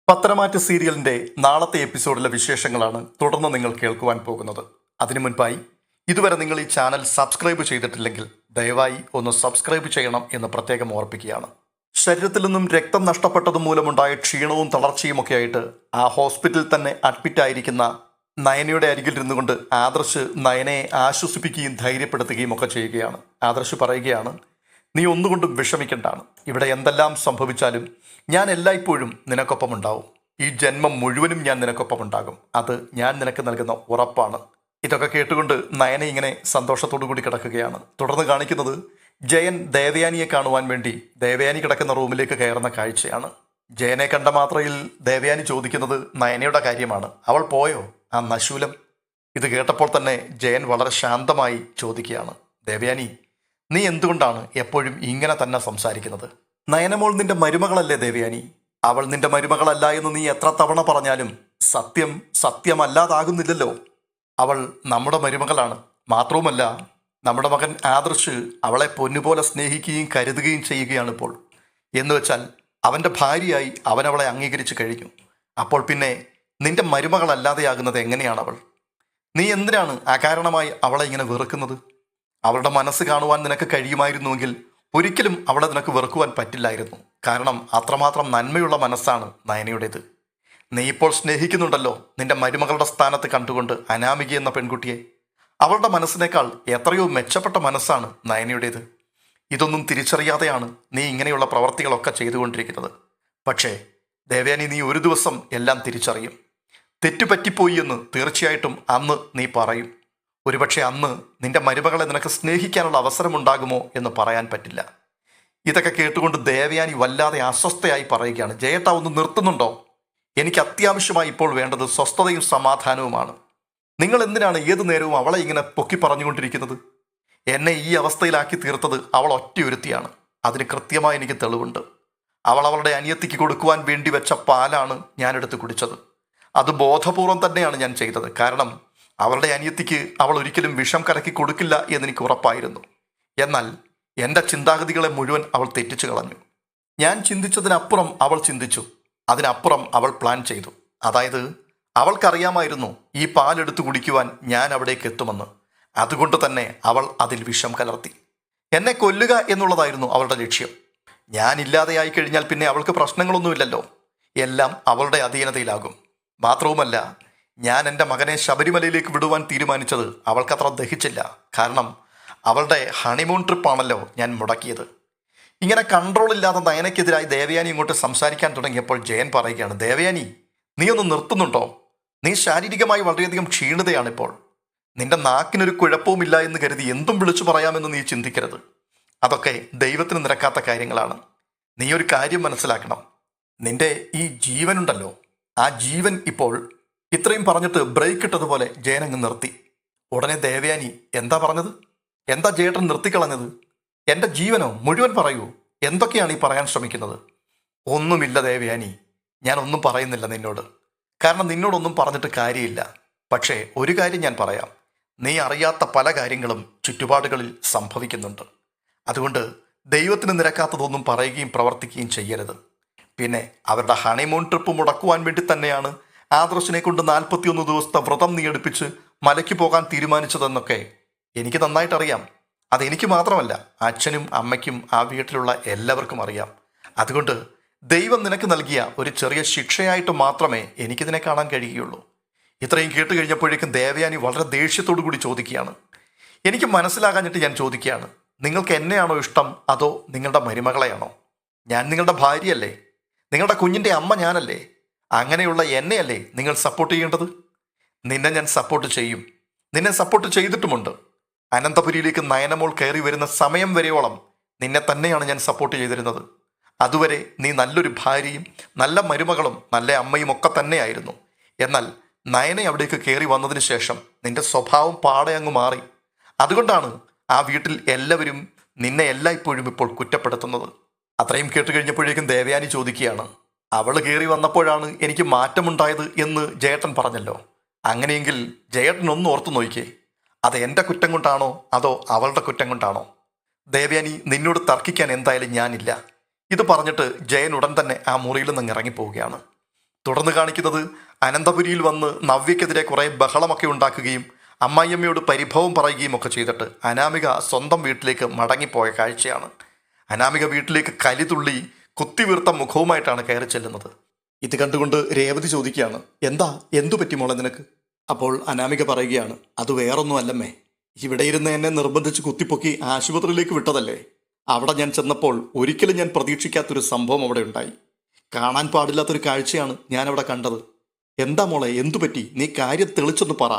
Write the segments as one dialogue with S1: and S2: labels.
S1: പത്തനമാറ്റ് സീരിയലിന്റെ നാളത്തെ എപ്പിസോഡിലെ വിശേഷങ്ങളാണ് തുടർന്ന് നിങ്ങൾ കേൾക്കുവാൻ പോകുന്നത്. അതിനു മുൻപായി ഇതുവരെ നിങ്ങൾ ഈ ചാനൽ സബ്സ്ക്രൈബ് ചെയ്തിട്ടില്ലെങ്കിൽ ദയവായി ഒന്ന് സബ്സ്ക്രൈബ് ചെയ്യണം എന്ന് പ്രത്യേകം ഓർപ്പിക്കുകയാണ്. ശരീരത്തിൽ നിന്നും രക്തം നഷ്ടപ്പെട്ടത് മൂലമുണ്ടായ ക്ഷീണവും തളർച്ചയുമൊക്കെ ആയിട്ട് ആ ഹോസ്പിറ്റലിൽ തന്നെ അഡ്മിറ്റ് ആയിരിക്കുന്ന നയനയുടെ അരികിൽ ഇരുന്നുകൊണ്ട് ആദർശ് നയനയെ ആശ്വസിപ്പിക്കുകയും ധൈര്യപ്പെടുത്തുകയും ഒക്കെ ചെയ്യുകയാണ്. ആദർശ് പറയുകയാണ്, നീ ഒന്നുകൊണ്ടും വിഷമിക്കണ്ടാണ്. ഇവിടെ എന്തെല്ലാം സംഭവിച്ചാലും ഞാൻ എല്ലായ്പ്പോഴും നിനക്കൊപ്പം ഉണ്ടാവും. ഈ ജന്മം മുഴുവനും ഞാൻ നിനക്കൊപ്പം ഉണ്ടാകും. അത് ഞാൻ നിനക്ക് നൽകുന്ന ഉറപ്പാണ്. ഇതൊക്കെ കേട്ടുകൊണ്ട് നയന ഇങ്ങനെ സന്തോഷത്തോടു കൂടി കിടക്കുകയാണ്. തുടർന്ന് കാണിക്കുന്നത് ജയൻ ദേവയാനിയെ കാണുവാൻ വേണ്ടി ദേവയാനി കിടക്കുന്ന റൂമിലേക്ക് കയറുന്ന കാഴ്ചയാണ്. ജയനെ കണ്ട മാത്രയിൽ ദേവയാനി ചോദിക്കുന്നത് നയനയുടെ കാര്യമാണ്. അവൾ പോയോ ആ നശൂലം? ഇത് കേട്ടപ്പോൾ തന്നെ ജയൻ വളരെ ശാന്തമായി ചോദിക്കുകയാണ്, ദേവയാനി, നീ എന്തുകൊണ്ടാണ് എപ്പോഴും ഇങ്ങനെ തന്നെ സംസാരിക്കുന്നത്? നയനമോൾ നിന്റെ മരുമകളല്ലേ ദേവയാനി? അവൾ നിന്റെ മരുമകളല്ല എന്ന് നീ എത്ര തവണ പറഞ്ഞാലും സത്യം സത്യമല്ലാതാകുന്നില്ലല്ലോ. അവൾ നമ്മുടെ മരുമകളാണ്. മാത്രവുമല്ല, നമ്മുടെ മകൻ ആദർശ് അവളെ പൊന്നുപോലെ സ്നേഹിക്കുകയും കരുതുകയും ചെയ്യുകയാണ് ഇപ്പോൾ. എന്ന് വെച്ചാൽ അവൻ്റെ ഭാര്യയായി അവൻ അവളെ അംഗീകരിച്ചു കഴിഞ്ഞു. അപ്പോൾ പിന്നെ നിന്റെ മരുമകളല്ലാതെയാകുന്നത് എങ്ങനെയാണ് അവൾ? നീ എന്തിനാണ് അകാരണമായി അവളെ ഇങ്ങനെ വെറുക്കുന്നത്? അവളുടെ മനസ്സ് കാണുവാൻ നിനക്ക് കഴിയുമായിരുന്നുവെങ്കിൽ ഒരിക്കലും അവളെ നിനക്ക് വെറുക്കുവാൻ പറ്റില്ലായിരുന്നു. കാരണം അത്രമാത്രം നന്മയുള്ള മനസ്സാണ് നയനയുടേത്. നീ ഇപ്പോൾ സ്നേഹിക്കുന്നുണ്ടല്ലോ നിന്റെ മരുമകളുടെ സ്ഥാനത്ത് കണ്ടുകൊണ്ട് അനാമിക എന്ന പെൺകുട്ടിയെ. അവളുടെ മനസ്സിനേക്കാൾ എത്രയോ മെച്ചപ്പെട്ട മനസ്സാണ് നയനയുടേത്. ഇതൊന്നും തിരിച്ചറിയാതെയാണ് നീ ഇങ്ങനെയുള്ള പ്രവർത്തികളൊക്കെ ചെയ്തുകൊണ്ടിരിക്കുന്നത്. പക്ഷേ ദേവയാനി, നീ ഒരു ദിവസം എല്ലാം തിരിച്ചറിയും. തെറ്റുപറ്റിപ്പോയി എന്ന് തീർച്ചയായിട്ടും അന്ന് നീ പറയും. ഒരുപക്ഷെ അന്ന് നിന്റെ മരുമകളെ നിനക്ക് സ്നേഹിക്കാനുള്ള അവസരമുണ്ടാകുമോ എന്ന് പറയാൻ പറ്റില്ല. ഇതൊക്കെ കേട്ടുകൊണ്ട് ദേവയാനി വല്ലാതെ അസ്വസ്ഥയായി പറയുകയാണ്, ജയേട്ട ഒന്ന് നിർത്തുന്നുണ്ടോ? എനിക്ക് അത്യാവശ്യമായി ഇപ്പോൾ വേണ്ടത് സ്വസ്ഥതയും സമാധാനവുമാണ്. നിങ്ങൾ എന്തിനാണ് ഏതു നേരവും അവളെ ഇങ്ങനെ പൊക്കി പറഞ്ഞുകൊണ്ടിരിക്കുന്നത്? എന്നെ ഈ അവസ്ഥയിലാക്കി തീർത്തത് അവൾ ഒറ്റയൊരുത്തിയാണ്. അതിന് കൃത്യമായി എനിക്ക് തെളിവുണ്ട്. അവൾ അവളുടെ അനിയത്തിക്ക് കൊടുക്കുവാൻ വേണ്ടി വെച്ച പാലാണ് ഞാനെടുത്ത് കുടിച്ചത്. അത് ബോധപൂർവം തന്നെയാണ് ഞാൻ ചെയ്തത്. കാരണം അവളുടെ അനിയത്തിക്ക് അവൾ ഒരിക്കലും വിഷം കലക്കി കൊടുക്കില്ല എന്നെനിക്ക് ഉറപ്പായിരുന്നു. എന്നാൽ എൻ്റെ ചിന്താഗതികളെ മുഴുവൻ അവൾ തെറ്റിച്ചു കളഞ്ഞു. ഞാൻ ചിന്തിച്ചതിനപ്പുറം അവൾ ചിന്തിച്ചു. അതിനപ്പുറം അവൾ പ്ലാൻ ചെയ്തു. അതായത് അവൾക്കറിയാമായിരുന്നു ഈ പാലെടുത്ത് കുടിക്കുവാൻ ഞാൻ അവിടേക്ക് എത്തുമെന്ന്. അതുകൊണ്ട് തന്നെ അവൾ അതിൽ വിഷം കലർത്തി. എന്നെ കൊല്ലുക എന്നുള്ളതായിരുന്നു അവളുടെ ലക്ഷ്യം. ഞാൻ ഇല്ലാതെയായി കഴിഞ്ഞാൽ പിന്നെ അവൾക്ക് പ്രശ്നങ്ങളൊന്നുമില്ലല്ലോ. എല്ലാം അവളുടെ അധീനതയിലാകും. മാത്രവുമല്ല, ഞാൻ എൻ്റെ മകനെ ശബരിമലയിലേക്ക് വിടുവാൻ തീരുമാനിച്ചത് അവൾക്കത്ര ദഹിച്ചില്ല. കാരണം അവളുടെ ഹണിമൂൺ ട്രിപ്പാണല്ലോ ഞാൻ മുടക്കിയത്. ഇങ്ങനെ കൺട്രോൾ ഇല്ലാതെ നയനയ്ക്കെതിരായി ദേവയാനി ഇങ്ങോട്ട് സംസാരിക്കാൻ തുടങ്ങിയപ്പോൾ ജയൻ പറയുകയാണ്, ദേവയാനി, നീ ഒന്ന് നിർത്തുന്നുണ്ടോ? നീ ശാരീരികമായി വളരെയധികം ക്ഷീണിതയാണിപ്പോൾ. നിന്റെ നാക്കിനൊരു കുഴപ്പവുമില്ല എന്ന് കരുതി എന്തും വിളിച്ചു പറയാമെന്ന് നീ ചിന്തിക്കരുത്. അതൊക്കെ ദൈവത്തിന് നിരക്കാത്ത കാര്യങ്ങളാണ്. നീ ഒരു കാര്യം മനസ്സിലാക്കണം. നിന്റെ ഈ ജീവനുണ്ടല്ലോ, ആ ജീവൻ ഇപ്പോൾ ഇത്രയും പറഞ്ഞിട്ട് ബ്രേക്ക് ഇട്ടതുപോലെ ജയൻ അങ്ങ് നിർത്തി. ഉടനെ ദേവയാനി, എന്താ പറഞ്ഞത്? എന്താ ജയേട്ടൻ നിർത്തിക്കളഞ്ഞത്? എൻ്റെ ജീവനോ? മുഴുവൻ പറയൂ. എന്തൊക്കെയാണ് ഈ പറയാൻ ശ്രമിക്കുന്നത്? ഒന്നുമില്ല ദേവയാനി, ഞാൻ ഒന്നും പറയുന്നില്ല നിന്നോട്. കാരണം നിന്നോടൊന്നും പറഞ്ഞിട്ട് കാര്യമില്ല. പക്ഷേ ഒരു കാര്യം ഞാൻ പറയാം. നീ അറിയാത്ത പല കാര്യങ്ങളും ചുറ്റുപാടുകളിൽ സംഭവിക്കുന്നുണ്ട്. അതുകൊണ്ട് ദൈവത്തിന് നിരക്കാത്തതൊന്നും പറയുകയും പ്രവർത്തിക്കുകയും ചെയ്യരുത്. പിന്നെ അവരുടെ ഹണിമൂൺ ട്രിപ്പ് മുടക്കുവാൻ വേണ്ടി തന്നെയാണ് ആദർശിനെ കൊണ്ട് 41 ദിവസത്തെ വ്രതം നീ എടുപ്പിച്ച് മലയ്ക്ക് പോകാൻ തീരുമാനിച്ചതെന്നൊക്കെ എനിക്ക് നന്നായിട്ടറിയാം. അതെനിക്ക് മാത്രമല്ല, അച്ഛനും അമ്മയ്ക്കും ആ വീട്ടിലുള്ള എല്ലാവർക്കും അറിയാം. അതുകൊണ്ട് ദൈവം നിനക്ക് നൽകിയ ഒരു ചെറിയ ശിക്ഷയായിട്ട് മാത്രമേ എനിക്കിതിനെ കാണാൻ കഴിയുകയുള്ളൂ. ഇത്രയും കേട്ട് കഴിഞ്ഞപ്പോഴേക്കും ദേവയാനി വളരെ ദേഷ്യത്തോടു കൂടി ചോദിക്കുകയാണ്, എനിക്ക് മനസ്സിലാകാഞ്ഞിട്ട് ഞാൻ ചോദിക്കുകയാണ്, നിങ്ങൾക്ക് എന്നെയാണോ ഇഷ്ടം അതോ നിങ്ങളുടെ മരുമകളെയാണോ? ഞാൻ നിങ്ങളുടെ ഭാര്യയല്ലേ? നിങ്ങളുടെ കുഞ്ഞിൻ്റെ അമ്മ ഞാനല്ലേ? അങ്ങനെയുള്ള എന്നെയല്ലേ നിങ്ങൾ സപ്പോർട്ട് ചെയ്യേണ്ടത്? നിന്നെ ഞാൻ സപ്പോർട്ട് ചെയ്യും. നിന്നെ സപ്പോർട്ട് ചെയ്തിട്ടുമുണ്ട്. അനന്തപുരിയിലേക്ക് നയനമോൾ കയറി വരുന്ന സമയം വരെയോളം നിന്നെ തന്നെയാണ് ഞാൻ സപ്പോർട്ട് ചെയ്തിരുന്നത്. അതുവരെ നീ നല്ലൊരു ഭാര്യയും നല്ല മരുമകളും നല്ല അമ്മയും ഒക്കെ തന്നെയായിരുന്നു. എന്നാൽ നയനെ അവിടേക്ക് കയറി വന്നതിന് ശേഷം നിന്റെ സ്വഭാവം പാടെ അങ്ങ് മാറി. അതുകൊണ്ടാണ് ആ വീട്ടിൽ എല്ലാവരും നിന്നെ എല്ലായ്പ്പോഴും ഇപ്പോൾ കുറ്റപ്പെടുത്തുന്നത്. അത്രയും കേട്ട് കഴിഞ്ഞപ്പോഴേക്കും ദേവയാനി ചോദിക്കുകയാണ്, അവൾ കയറി വന്നപ്പോഴാണ് എനിക്ക് മാറ്റമുണ്ടായത് എന്ന് ജയേട്ടൻ പറഞ്ഞല്ലോ. അങ്ങനെയെങ്കിൽ ജയേട്ടൻ ഒന്ന് ഓർത്തു നോക്കിക്കേ, അത് എൻ്റെ കുറ്റം കൊണ്ടാണോ അതോ അവളുടെ കുറ്റം കൊണ്ടാണോ? ദേവയാനി, നിന്നോട് തർക്കിക്കാൻ എന്തായാലും ഞാനില്ല. ഇത് പറഞ്ഞിട്ട് ജയൻ ഉടൻ തന്നെ ആ മുറിയിൽ നിന്ന് ഇറങ്ങിപ്പോവുകയാണ്. തുടർന്ന് കാണിക്കുന്നത് അനന്തപുരിയിൽ വന്ന് നവ്യക്കെതിരെ കുറേ ബഹളമൊക്കെ ഉണ്ടാക്കുകയും അമ്മായിയമ്മയോട് പരിഭവം പറയുകയും ഒക്കെ ചെയ്തിട്ട് അനാമിക സ്വന്തം വീട്ടിലേക്ക് മടങ്ങിപ്പോയ കാഴ്ചയാണ്. അനാമിക വീട്ടിലേക്ക് കലിതുള്ളി കുത്തിവീർത്ത മുഖവുമായിട്ടാണ് കയറി ചെല്ലുന്നത്. ഇത് കണ്ടുകൊണ്ട് രേവതി ചോദിക്കുകയാണ്, എന്തു പറ്റി മോളെ നിനക്ക്? അപ്പോൾ അനാമിക പറയുകയാണ്, അത് വേറൊന്നും അല്ലമ്മേ, ഇവിടെ ഇരുന്ന് എന്നെ നിർബന്ധിച്ച് കുത്തിപ്പൊക്കി ആശുപത്രിയിലേക്ക് വിട്ടതല്ലേ. അവിടെ ഞാൻ ചെന്നപ്പോൾ ഒരിക്കലും ഞാൻ പ്രതീക്ഷിക്കാത്തൊരു സംഭവം അവിടെ ഉണ്ടായി. കാണാൻ പാടില്ലാത്തൊരു കാഴ്ചയാണ് ഞാൻ അവിടെ കണ്ടത്. എന്താ മോളെ, എന്തു പറ്റി? നീ കാര്യം തെളിച്ചൊന്ന് പറ.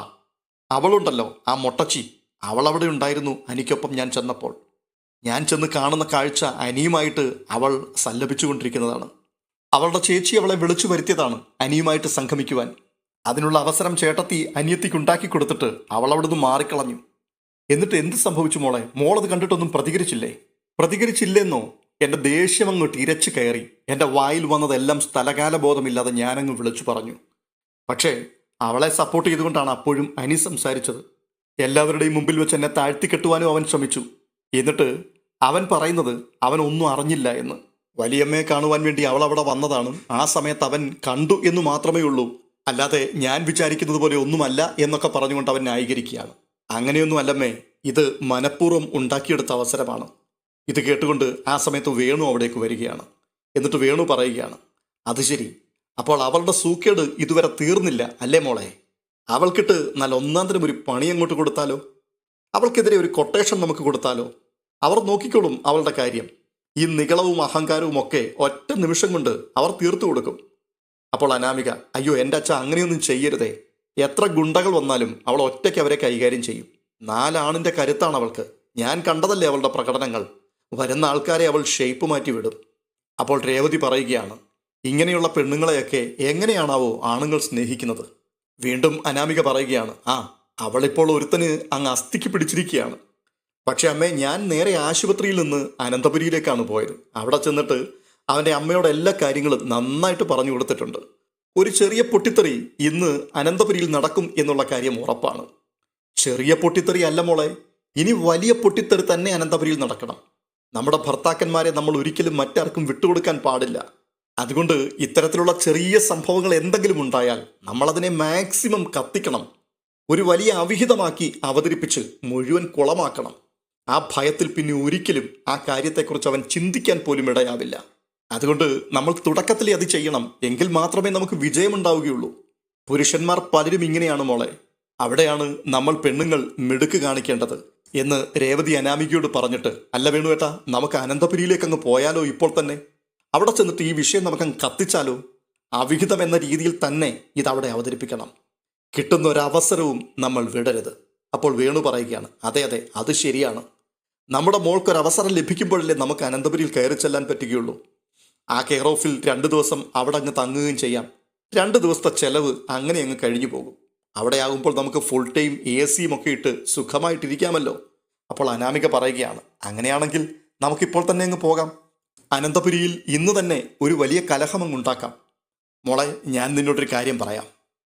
S1: അവളുണ്ടല്ലോ, ആ മൊട്ടച്ചി, അവളവിടെ ഉണ്ടായിരുന്നു അനിക്കൊപ്പം ഞാൻ ചെന്നപ്പോൾ. ഞാൻ ചെന്ന് കാണുന്ന കാഴ്ച അനിയുമായിട്ട് അവൾ സല്ലപിച്ചുകൊണ്ടിരിക്കുന്നതാണ്. അവളുടെ ചേച്ചി അവളെ വിളിച്ചു വരുത്തിയതാണ് അനിയുമായിട്ട് സംഗമിക്കുവാൻ. അതിനുള്ള അവസരം ചേട്ടത്തി അനിയത്തിക്ക് ഉണ്ടാക്കി കൊടുത്തിട്ട് അവൾ അവിടുന്ന് മാറിക്കളഞ്ഞു. എന്നിട്ട് എന്ത് സംഭവിച്ചു മോളെ? മോളത് കണ്ടിട്ടൊന്നും പ്രതികരിച്ചില്ലേ? പ്രതികരിച്ചില്ലെന്നോ? എൻ്റെ ദേഷ്യം അങ്ങോട്ട് ഇരച്ചു കയറി. എൻ്റെ വായിൽ വന്നതെല്ലാം സ്ഥലകാല ബോധമില്ലാതെ ഞാനങ്ങ് വിളിച്ചു പറഞ്ഞു. പക്ഷേ അവളെ സപ്പോർട്ട് ചെയ്തുകൊണ്ടാണ് അപ്പോഴും അനി സംസാരിച്ചത്. എല്ലാവരുടെയും മുമ്പിൽ വെച്ച് എന്നെ താഴ്ത്തിക്കെട്ടുവാനും അവൻ ശ്രമിച്ചു. എന്നിട്ട് അവൻ പറയുന്നത് അവൻ ഒന്നും അറിഞ്ഞില്ല എന്ന്. വലിയമ്മയെ കാണുവാൻ വേണ്ടി അവൾ അവിടെ വന്നതാണ്. ആ സമയത്ത് അവൻ കണ്ടു എന്ന് മാത്രമേ ഉള്ളൂ, അല്ലാതെ ഞാൻ വിചാരിക്കുന്നത് പോലെ ഒന്നുമല്ല എന്നൊക്കെ പറഞ്ഞുകൊണ്ട് അവൻ ന്യായീകരിക്കുകയാണ്. അങ്ങനെയൊന്നും അല്ലമ്മേ, ഇത് മനഃപൂർവ്വം ഉണ്ടാക്കിയെടുത്ത അവസരമാണ്. ഇത് കേട്ടുകൊണ്ട് ആ സമയത്ത് വേണു അവിടേക്ക് വരികയാണ്. എന്നിട്ട് വേണു പറയുകയാണ്, അത് ശരി, അപ്പോൾ അവളുടെ സൂക്കേട് ഇതുവരെ തീർന്നില്ല അല്ലേ മോളെ? അവൾക്കിട്ട് നല്ല ഒന്നാന്തരം ഒരു പണി അങ്ങോട്ട് കൊടുത്താലോ? അവൾക്കെതിരെ ഒരു കൊട്ടേഷൻ നമുക്ക് കൊടുത്താലോ? അവർ നോക്കിക്കോളും അവളുടെ കാര്യം. ഈ നികളവും അഹങ്കാരവും ഒക്കെ ഒറ്റ നിമിഷം കൊണ്ട് അവർ തീർത്തു കൊടുക്കും. അപ്പോൾ അനാമിക, അയ്യോ എൻ്റെ അച്ഛ, അങ്ങനെയൊന്നും ചെയ്യരുതേ. എത്ര ഗുണ്ടകൾ വന്നാലും അവൾ ഒറ്റയ്ക്ക് അവരെ കൈകാര്യം ചെയ്യും. 4 ആണിൻ്റെ കരുത്താണ് അവൾക്ക്. ഞാൻ കണ്ടതല്ലേ അവളുടെ പ്രകടനങ്ങൾ. വരുന്ന ആൾക്കാരെ അവൾ ഷേപ്പ് മാറ്റി വിടും. അപ്പോൾ രേവതി പറയുകയാണ്, ഇങ്ങനെയുള്ള പെണ്ണുങ്ങളെയൊക്കെ എങ്ങനെയാണാവോ ആണുങ്ങൾ സ്നേഹിക്കുന്നത്? വീണ്ടും അനാമിക പറയുകയാണ്, അവളിപ്പോൾ ഒരുത്തന് അങ്ങ് അസ്ഥിക്ക് പിടിച്ചിരിക്കുകയാണ്. പക്ഷെ അമ്മേ, ഞാൻ നേരെ ആശുപത്രിയിൽ നിന്ന് അനന്തപുരിയിലേക്കാണ് പോയത്. അവിടെ ചെന്നിട്ട് അവൻ്റെ അമ്മയോട് എല്ലാ കാര്യങ്ങളും നന്നായിട്ട് പറഞ്ഞു കൊടുത്തിട്ടുണ്ട്. ഒരു ചെറിയ പൊട്ടിത്തെറി ഇന്ന് അനന്തപുരിയിൽ നടക്കും എന്നുള്ള കാര്യം ഉറപ്പാണ്. ചെറിയ പൊട്ടിത്തെറി അല്ല മോളെ, ഇനി വലിയ പൊട്ടിത്തെറി തന്നെ അനന്തപുരിയിൽ നടക്കണം. നമ്മുടെ ഭർത്താക്കന്മാരെ നമ്മൾ ഒരിക്കലും മറ്റാർക്കും വിട്ടുകൊടുക്കാൻ പാടില്ല. അതുകൊണ്ട് ഇത്തരത്തിലുള്ള ചെറിയ സംഭവങ്ങൾ എന്തെങ്കിലും ഉണ്ടായാൽ നമ്മളതിനെ മാക്സിമം കത്തിക്കണം. ഒരു വലിയ അവിഹിതമാക്കി അവതരിപ്പിച്ച് മുഴുവൻ കുളമാക്കണം. ആ ഭയത്തിൽ പിന്നെ ഒരിക്കലും ആ കാര്യത്തെക്കുറിച്ച് അവൻ ചിന്തിക്കാൻ പോലും ഇടയാവില്ല. അതുകൊണ്ട് നമ്മൾ തുടക്കത്തിലേ അത് ചെയ്യണം. എങ്കിൽ മാത്രമേ നമുക്ക് വിജയമുണ്ടാവുകയുള്ളൂ. പുരുഷന്മാർ പലരും ഇങ്ങനെയാണ് മോളെ. അവിടെയാണ് നമ്മൾ പെണ്ണുങ്ങൾ മിടുക്ക് കാണിക്കേണ്ടത് എന്ന് രേവതി അനാമികയോട് പറഞ്ഞിട്ട്, അല്ല വേണുവേട്ടാ, നമുക്ക് അനന്തപുരിയിലേക്ക് അങ്ങ് പോയാലോ? ഇപ്പോൾ തന്നെ അവിടെ ചെന്നിട്ട് ഈ വിഷയം നമുക്കങ്ങ് കത്തിച്ചാലോ? അവിഹിതം എന്ന രീതിയിൽ തന്നെ ഇതവിടെ അവതരിപ്പിക്കണം. കിട്ടുന്ന ഒരവസരവും നമ്മൾ വിടരുത്. അപ്പോൾ വേണു പറയുകയാണ്, അതെ അതെ, അത് ശരിയാണ്. നമ്മുടെ മോൾക്കൊരവസരം ലഭിക്കുമ്പോഴല്ലേ നമുക്ക് അനന്തപുരിയിൽ കയറി ചെല്ലാൻ പറ്റുകയുള്ളൂ. ആ കെയർ ഓഫിൽ 2 ദിവസം അവിടെ അങ്ങ് തങ്ങുകയും ചെയ്യാം. 2 ദിവസത്തെ ചെലവ് അങ്ങനെ അങ്ങ് കഴിഞ്ഞു പോകും. അവിടെ ആകുമ്പോൾ നമുക്ക് ഫുൾ ടൈം AC ഒക്കെ ഇട്ട് സുഖമായിട്ടിരിക്കാമല്ലോ. അപ്പോൾ അനാമിക പറയുകയാണ്, അങ്ങനെയാണെങ്കിൽ നമുക്കിപ്പോൾ തന്നെ അങ്ങ് പോകാം. അനന്തപുരിയിൽ ഇന്ന് തന്നെ ഒരു വലിയ കലഹമങ്ങുണ്ടാക്കാം. മോളെ, ഞാൻ നിന്നോടൊരു കാര്യം പറയാം.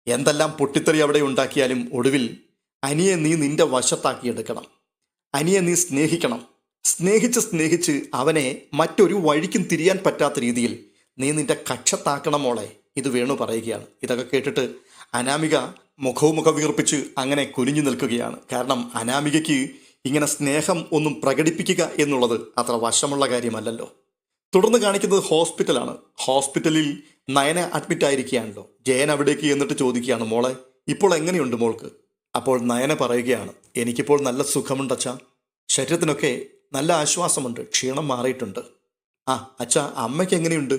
S1: എന്തെല്ലാം പൊട്ടിത്തെറി അവിടെ ഉണ്ടാക്കിയാലും ഒടുവിൽ അനിയെ നീ നിന്റെ വശത്താക്കിയെടുക്കണം. അനിയെ നീ സ്നേഹിക്കണം. സ്നേഹിച്ച് അവനെ മറ്റൊരു വഴിക്കും തിരിയാൻ പറ്റാത്ത രീതിയിൽ നീ നിന്റെ കക്ഷത്താക്കണം മോളെ. ഇത് വേണു പറയുകയാണ്. ഇതൊക്കെ കേട്ടിട്ട് അനാമിക മുഖവും വീർപ്പിച്ച് അങ്ങനെ കുനിഞ്ഞു നിൽക്കുകയാണ്. കാരണം അനാമികയ്ക്ക് ഇങ്ങനെ സ്നേഹം ഒന്നും പ്രകടിപ്പിക്കുക എന്നുള്ളത് അത്ര വശമുള്ള കാര്യമല്ലല്ലോ. തുടർന്ന് കാണിക്കുന്നത് ഹോസ്പിറ്റലാണ്. ഹോസ്പിറ്റലിൽ നയന അഡ്മിറ്റ് ആയിരിക്കുകയാണല്ലോ. ജയൻ അവിടേക്ക് എന്നിട്ട് ചോദിക്കുകയാണ്, മോളെ ഇപ്പോൾ എങ്ങനെയുണ്ട് മോൾക്ക്? അപ്പോൾ നയന പറയുകയാണ്, എനിക്കിപ്പോൾ നല്ല സുഖമുണ്ട് അച്ഛാ, ശരീരത്തിനൊക്കെ നല്ല ആശ്വാസമുണ്ട്, ക്ഷീണം മാറിയിട്ടുണ്ട്. അച്ഛാ, അമ്മയ്ക്ക് എങ്ങനെയുണ്ട്?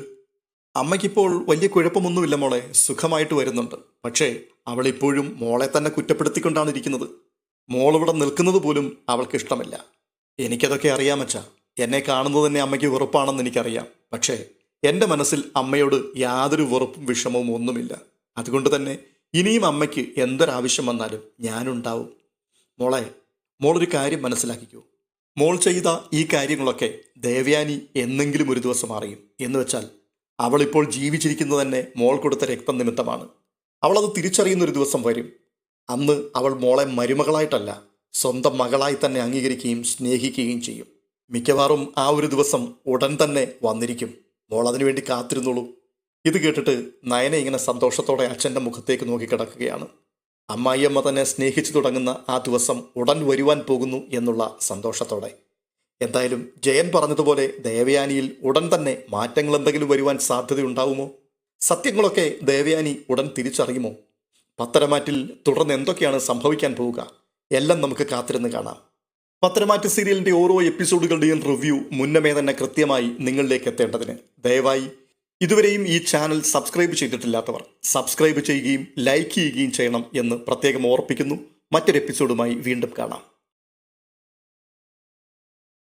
S1: അമ്മയ്ക്കിപ്പോൾ വലിയ കുഴപ്പമൊന്നുമില്ല മോളെ, സുഖമായിട്ട് വരുന്നുണ്ട്. പക്ഷേ അവളിപ്പോഴും മോളെ തന്നെ കുറ്റപ്പെടുത്തിക്കൊണ്ടാണ് ഇരിക്കുന്നത്. മോളിവിടെ നിൽക്കുന്നത് പോലും അവൾക്ക് ഇഷ്ടമില്ല. എനിക്കതൊക്കെ അറിയാം അച്ഛാ. എന്നെ കാണുന്നത് തന്നെ അമ്മയ്ക്ക് വെറുപ്പാണെന്ന് എനിക്കറിയാം. പക്ഷേ എൻ്റെ മനസ്സിൽ അമ്മയോട് യാതൊരു വെറുപ്പും വിഷമവും ഒന്നുമില്ല. അതുകൊണ്ട് തന്നെ ഇനിയും അമ്മയ്ക്ക് എന്തൊരാവശ്യം വന്നാലും ഞാനുണ്ടാവും. മോളൊരു കാര്യം മനസ്സിലാക്കിക്കൂ. മോൾ ചെയ്ത ഈ കാര്യങ്ങളൊക്കെ ദേവയാനി എന്നെങ്കിലും ഒരു ദിവസം അറിയും. എന്ന് വെച്ചാൽ അവളിപ്പോൾ ജീവിച്ചിരിക്കുന്നത് തന്നെ മോൾ കൊടുത്ത രക്തം നിമിത്തമാണ്. അവളത് തിരിച്ചറിയുന്നൊരു ദിവസം വരും. അന്ന് അവൾ മോളെ മരുമകളായിട്ടല്ല, സ്വന്തം മകളായി തന്നെ അംഗീകരിക്കുകയും സ്നേഹിക്കുകയും ചെയ്യും. മിക്കവാറും ആ ഒരു ദിവസം ഉടൻ തന്നെ വന്നിരിക്കും. മോൾ അതിനുവേണ്ടി കാത്തിരുന്നോളൂ. ഇത് കേട്ടിട്ട് നയന ഇങ്ങനെ സന്തോഷത്തോടെ അച്ഛൻ്റെ മുഖത്തേക്ക് നോക്കിക്കിടക്കുകയാണ്. അമ്മായിയമ്മ തന്നെ സ്നേഹിച്ചു തുടങ്ങുന്ന ആ ദിവസം ഉടൻ വരുവാൻ പോകുന്നു എന്നുള്ള സന്തോഷത്തോടെ. എന്തായാലും ജയൻ പറഞ്ഞതുപോലെ ദേവയാനിയിൽ ഉടൻ തന്നെ മാറ്റങ്ങൾ എന്തെങ്കിലും വരുവാൻ സാധ്യതയുണ്ടാവുമോ? സത്യങ്ങളൊക്കെ ദേവയാനി ഉടൻ തിരിച്ചറിയുമോ? പത്തരമാറ്റിൽ തുടർന്ന് എന്തൊക്കെയാണ് സംഭവിക്കാൻ പോവുക? എല്ലാം നമുക്ക് കാത്തിരുന്ന് കാണാം. പത്തരമാറ്റ് സീരിയലിൻ്റെ ഓരോ എപ്പിസോഡുകളുടെയും റിവ്യൂ മുന്നമേ തന്നെ കൃത്യമായി നിങ്ങളിലേക്ക് എത്തേണ്ടതിന് ദയവായി ഇതുവരെയും ഈ ചാനൽ സബ്സ്ക്രൈബ് ചെയ്തിട്ടില്ലാത്തവർ സബ്സ്ക്രൈബ് ചെയ്യുകയും ലൈക്ക് ചെയ്യുകയും ചെയ്യണം എന്ന് പ്രത്യേകം ഓർപ്പിക്കുന്നു. മറ്റൊരു എപ്പിസോഡുമായി വീണ്ടും കാണാം.